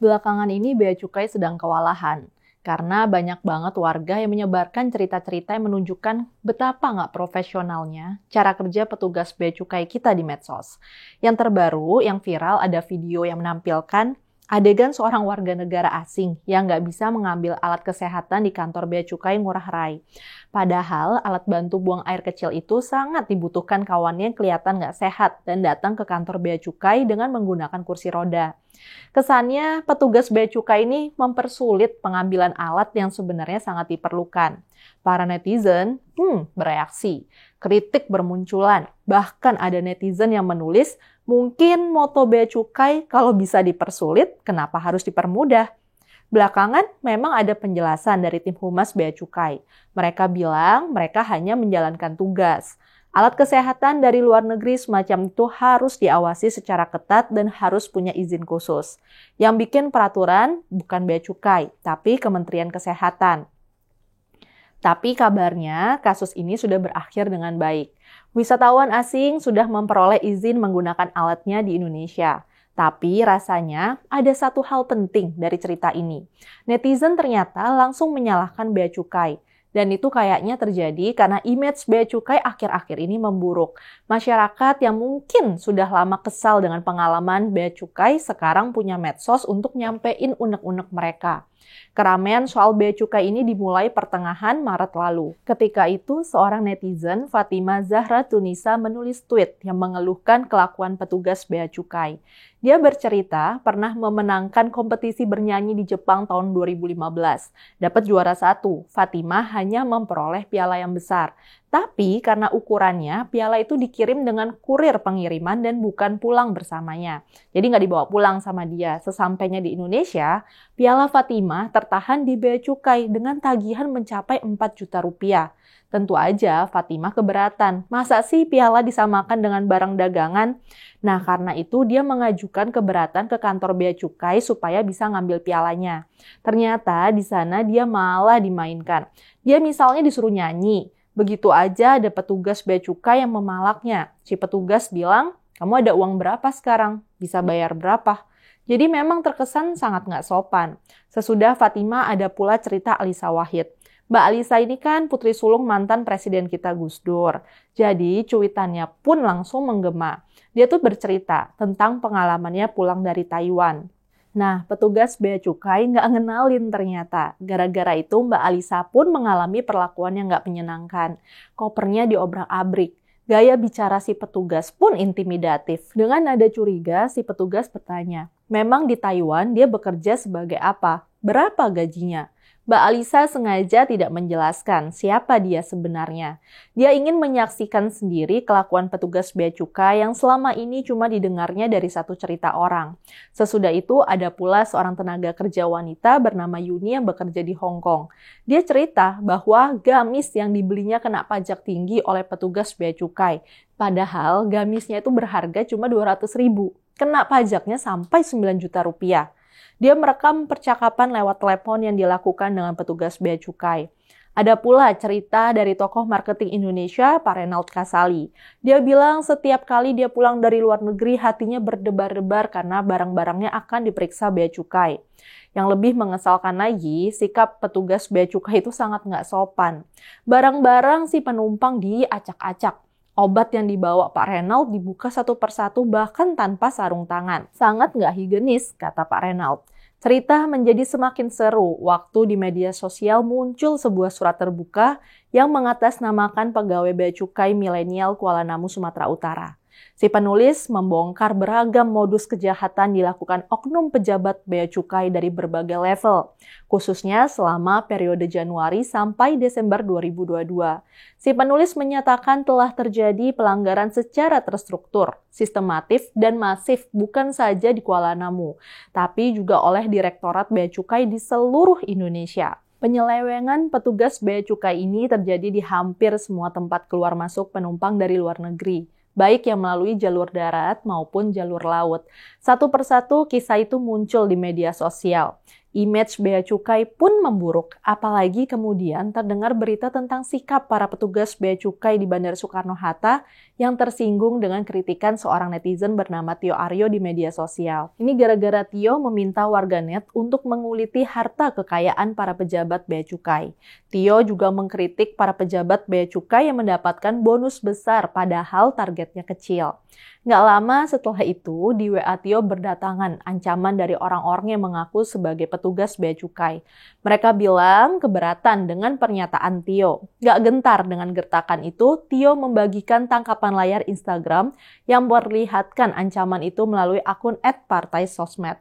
Belakangan ini Bea Cukai sedang kewalahan, karena banyak banget warga yang menyebarkan cerita-cerita yang menunjukkan betapa nggak profesionalnya cara kerja petugas Bea Cukai kita di medsos. Yang terbaru, yang viral ada video yang menampilkan adegan seorang warga negara asing yang nggak bisa mengambil alat kesehatan di kantor Bea Cukai Ngurah Rai. Padahal alat bantu buang air kecil itu sangat dibutuhkan kawannya yang kelihatan nggak sehat dan datang ke kantor Bea Cukai dengan menggunakan kursi roda. Kesannya petugas Bea Cukai ini mempersulit pengambilan alat yang sebenarnya sangat diperlukan. Para netizen bereaksi, kritik bermunculan, bahkan ada netizen yang menulis, mungkin moto Bea Cukai kalau bisa dipersulit, kenapa harus dipermudah? Belakangan memang ada penjelasan dari tim humas Bea Cukai. Mereka bilang mereka hanya menjalankan tugas. Alat kesehatan dari luar negeri semacam itu harus diawasi secara ketat dan harus punya izin khusus. Yang bikin peraturan bukan Bea Cukai, tapi Kementerian Kesehatan. Tapi kabarnya kasus ini sudah berakhir dengan baik. Wisatawan asing sudah memperoleh izin menggunakan alatnya di Indonesia. Tapi rasanya ada satu hal penting dari cerita ini. Netizen ternyata langsung menyalahkan Bea Cukai. Dan itu kayaknya terjadi karena image Bea Cukai akhir-akhir ini memburuk. Masyarakat yang mungkin sudah lama kesal dengan pengalaman Bea Cukai sekarang punya medsos untuk nyampein unek-unek mereka. Keramaian soal Bea Cukai ini dimulai pertengahan Maret lalu. Ketika itu, seorang netizen, Fatima Zahra Tunisa, menulis tweet yang mengeluhkan kelakuan petugas Bea Cukai. Dia bercerita pernah memenangkan kompetisi bernyanyi di Jepang tahun 2015. Dapat juara 1, Fatima hanya memperoleh piala yang besar. Tapi karena ukurannya, piala itu dikirim dengan kurir pengiriman dan bukan pulang bersamanya. Jadi nggak dibawa pulang sama dia. Sesampainya di Indonesia, piala Fatima tertahan di Bea Cukai dengan tagihan mencapai 4 juta rupiah. Tentu aja Fatima keberatan. Masa sih piala disamakan dengan barang dagangan? Nah, karena itu dia mengajukan keberatan ke kantor Bea Cukai supaya bisa ngambil pialanya. Ternyata di sana dia malah dimainkan. Dia misalnya disuruh nyanyi. Begitu aja ada petugas Bea Cukai yang memalaknya. Si petugas bilang, kamu ada uang berapa sekarang? Bisa bayar berapa? Jadi memang terkesan sangat nggak sopan. Sesudah Fatima ada pula cerita Alisa Wahid. Mbak Alisa ini kan putri sulung mantan presiden kita Gus Dur. Jadi cuitannya pun langsung menggema. Dia tuh bercerita tentang pengalamannya pulang dari Taiwan. Nah, petugas Bea Cukai nggak ngenalin ternyata. Gara-gara itu Mbak Alisa pun mengalami perlakuan yang nggak menyenangkan. Kopernya diobrak-abrik. Gaya bicara si petugas pun intimidatif. Dengan nada curiga, si petugas bertanya, memang di Taiwan dia bekerja sebagai apa? Berapa gajinya? Mbak Alisa sengaja tidak menjelaskan siapa dia sebenarnya. Dia ingin menyaksikan sendiri kelakuan petugas Bea Cukai yang selama ini cuma didengarnya dari satu cerita orang. Sesudah itu ada pula seorang tenaga kerja wanita bernama Yuni yang bekerja di Hong Kong. Dia cerita bahwa gamis yang dibelinya kena pajak tinggi oleh petugas Bea Cukai. Padahal gamisnya itu berharga cuma 200.000. Kena pajaknya sampai 9 juta rupiah. Dia merekam percakapan lewat telepon yang dilakukan dengan petugas Bea Cukai. Ada pula cerita dari tokoh marketing Indonesia, Pak Reynald Kasali. Dia bilang setiap kali dia pulang dari luar negeri, hatinya berdebar-debar karena barang-barangnya akan diperiksa Bea Cukai. Yang lebih mengesalkan lagi, sikap petugas Bea Cukai itu sangat nggak sopan. Barang-barang si penumpang diacak-acak. Obat yang dibawa Pak Reynald dibuka satu persatu bahkan tanpa sarung tangan. Sangat nggak higienis, kata Pak Reynald. Cerita menjadi semakin seru waktu di media sosial muncul sebuah surat terbuka yang mengatasnamakan pegawai Bea Cukai milenial Kuala Namu, Sumatera Utara. Si penulis membongkar beragam modus kejahatan dilakukan oknum pejabat Bea Cukai dari berbagai level, khususnya selama periode Januari sampai Desember 2022. Si penulis menyatakan telah terjadi pelanggaran secara terstruktur, sistematif, dan masif bukan saja di Kuala Namu, tapi juga oleh Direktorat Bea Cukai di seluruh Indonesia. Penyelewengan petugas Bea Cukai ini terjadi di hampir semua tempat keluar masuk penumpang dari luar negeri, baik yang melalui jalur darat maupun jalur laut. Satu persatu kisah itu muncul di media sosial. Image Bea Cukai pun memburuk, apalagi kemudian terdengar berita tentang sikap para petugas Bea Cukai di Bandara Soekarno-Hatta yang tersinggung dengan kritikan seorang netizen bernama Tio Aryo di media sosial. Ini gara-gara Tio meminta warganet untuk menguliti harta kekayaan para pejabat Bea Cukai. Tio juga mengkritik para pejabat Bea Cukai yang mendapatkan bonus besar padahal targetnya kecil. Nggak lama setelah itu, di WA Tio berdatangan ancaman dari orang-orang yang mengaku sebagai petugas Bea Cukai. Mereka bilang keberatan dengan pernyataan Tio. Nggak gentar dengan gertakan itu, Tio membagikan tangkapan layar Instagram yang memperlihatkan ancaman itu melalui akun @partaisosmed.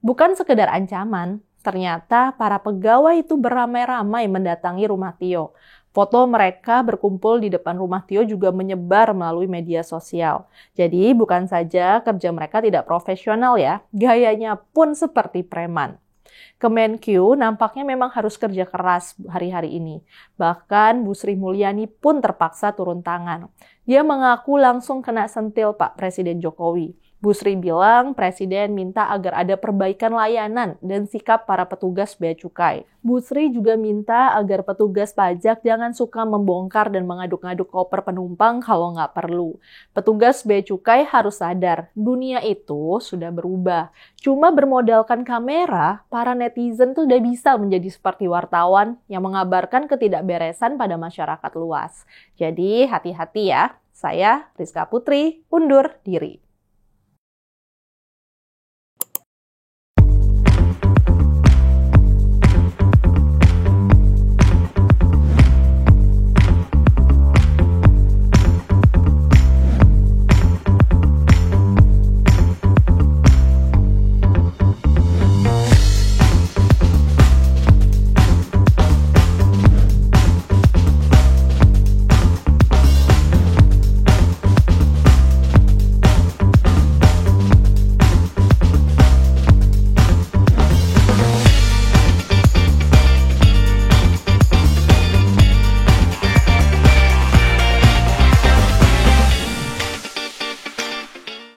Bukan sekedar ancaman, ternyata para pegawai itu beramai-ramai mendatangi rumah Tio. Foto mereka berkumpul di depan rumah Tio juga menyebar melalui media sosial. Jadi bukan saja kerja mereka tidak profesional ya, gayanya pun seperti preman. Kemenkyu nampaknya memang harus kerja keras hari-hari ini. Bahkan Bu Sri Mulyani pun terpaksa turun tangan. Dia mengaku langsung kena sentil Pak Presiden Jokowi. Bu Sri bilang Presiden minta agar ada perbaikan layanan dan sikap para petugas Bea Cukai. Bu Sri juga minta agar petugas pajak jangan suka membongkar dan mengaduk-aduk koper penumpang kalau nggak perlu. Petugas Bea Cukai harus sadar, dunia itu sudah berubah. Cuma bermodalkan kamera, para netizen tuh udah bisa menjadi seperti wartawan yang mengabarkan ketidakberesan pada masyarakat luas. Jadi hati-hati ya. Saya, Rizka Putri, undur diri.